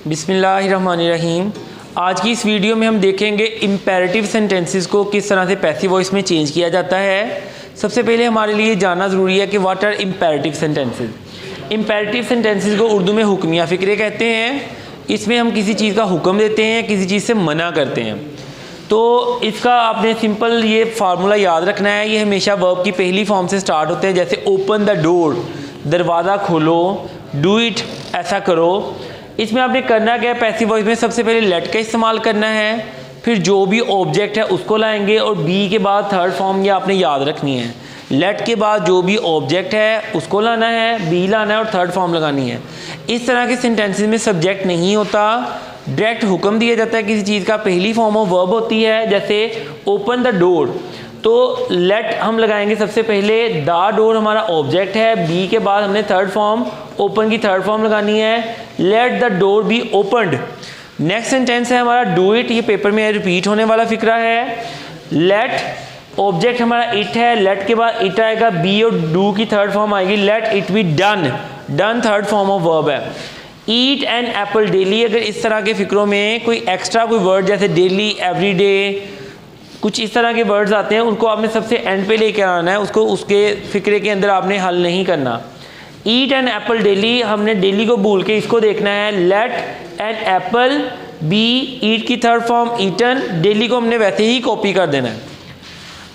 बिस्मिल्लाहिर्रहमानिर्रहीम। आज की इस वीडियो में हम देखेंगे इम्पेरेटिव सेंटेंसेस को किस तरह से पैसिव वॉइस में चेंज किया जाता है। सबसे पहले हमारे लिए जानना ज़रूरी है कि what are imperative sentences. Imperative sentences को उर्दू में हुक्मिया फ़िक्रे कहते हैं। इसमें हम किसी चीज़ का हुक्म देते हैं, किसी चीज़ से मना करते हैं। तो इसका आपने सिंपल ये फार्मूला याद रखना है। ये हमेशा वर्ब की पहली फॉर्म से स्टार्ट होते हैं, जैसे ओपन द डोर, दरवाज़ा खोलो, डू इट, ऐसा करो। इसमें आपने करना क्या है, पैसिव वॉइस में सबसे पहले लेट का इस्तेमाल करना है, फिर जो भी ऑब्जेक्ट है उसको लाएंगे और बी के बाद थर्ड फॉर्म ये आपने याद रखनी है। लेट के बाद जो भी ऑब्जेक्ट है उसको लाना है, बी लाना है और थर्ड फॉर्म लगानी है। इस तरह के सेंटेंसेस में सब्जेक्ट नहीं होता, डायरेक्ट हुक्म दिया जाता है किसी चीज़ का, पहली फॉर्म ऑफ वर्ब होती है। जैसे ओपन द डोर, तो लेट हम लगाएंगे सबसे पहले, द डोर हमारा ऑब्जेक्ट है, बी के बाद हमने थर्ड फॉर्म ओपन की थर्ड फॉर्म लगानी है, let the door B opened. Next sentence है हमारा डू इट, ये पेपर में रिपीट होने वाला फिक्रा है। लेट ऑब्जेक्ट हमारा इट है, लेट के बाद इट आएगा, बी और डू की थर्ड फॉर्म आएगी, let it be done, done third form of verb है। ईट एन एप्पल डेली, अगर इस तरह के फिक्रों में कोई एक्स्ट्रा कोई वर्ड जैसे डेली, एवरीडे, कुछ इस तरह के वर्ड्स आते हैं, उनको आपने सबसे एंड पे लेकर आना है, उसको उसके फिक्रे के अंदर आपने हल नहीं करना। ईट एन एप्पल डेली, हमने डेली को भूल के इसको देखना है। लेट एन एप्पल बी ईट की थर्ड फॉर्म ईटन, डेली को हमने वैसे ही कॉपी कर देना है।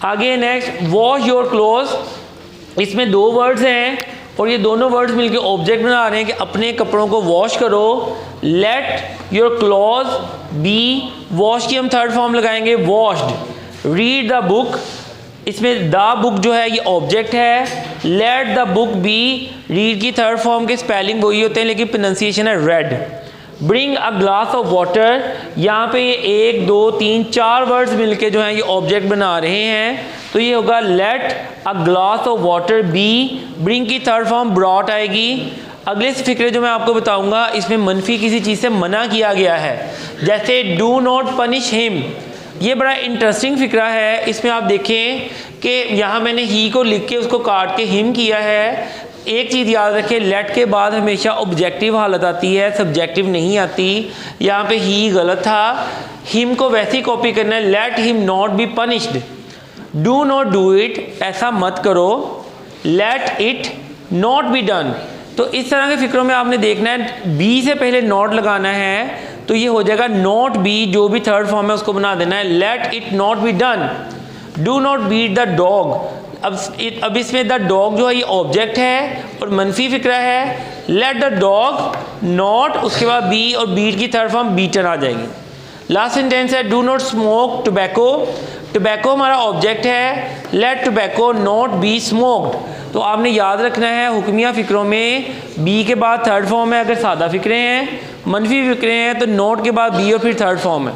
आगे नेक्स्ट वॉश योर क्लोथ, इसमें दो वर्ड्स हैं और ये दोनों वर्ड्स मिलके ऑब्जेक्ट बना रहे हैं कि अपने कपड़ों को वॉश करो। Let your cloth be, wash की हम थर्ड फॉर्म लगाएंगे वॉश्ड। रीड द बुक, इसमें द बुक जो है ये ऑब्जेक्ट है। Let the book be, read की थर्ड फॉर्म के स्पेलिंग वही होते हैं लेकिन प्रोनाउंसिएशन है read. Bring a glass of water, यहाँ पे ये 1 2 3 4 वर्ड्स मिलके जो है ये ऑब्जेक्ट बना रहे हैं, तो ये होगा let a glass of water be, bring की थर्ड फॉर्म ब्रॉट आएगी। अगले से फिक्रे जो मैं आपको बताऊंगा, इसमें मनफी किसी चीज़ से मना किया गया है, जैसे डू नॉट पनिश हिम। ये बड़ा इंटरेस्टिंग फिक्रा है। इसमें आप देखें कि यहाँ मैंने ही को लिख के उसको काट के हिम किया है। एक चीज़ याद रखें, लेट के बाद हमेशा ऑब्जेक्टिव हालत आती है, सब्जेक्टिव नहीं आती। यहाँ पे ही गलत था, हिम को वैसे ही कॉपी करना है। Let him not be punished, do not do it, ऐसा मत करो। Late it not be done. तो इस तरह के फिक्रों में आपने देखना है बी से पहले नॉट लगाना है, तो ये हो जाएगा नॉट बी, जो भी थर्ड फॉर्म है उसको बना देना है। Let it not be done. Do not beat the dog, अब इसमें द डॉग जो है ये ऑब्जेक्ट है और मनफी फिक्रा है। लेट द डॉग नॉट, उसके बाद बी और बीट की थर्ड फॉर्म बीटन आ जाएगी। लास्ट सेंटेंस है do not smoke tobacco, tobacco हमारा ऑब्जेक्ट है। Let tobacco not be smoked. तो आपने याद रखना है हुक्मिया फिक्रों में बी के बाद थर्ड फॉर्म है अगर सादा फिक्रे हैं, मनफी फिक्रे हैं तो नोट के बाद बी और फिर थर्ड फॉर्म है।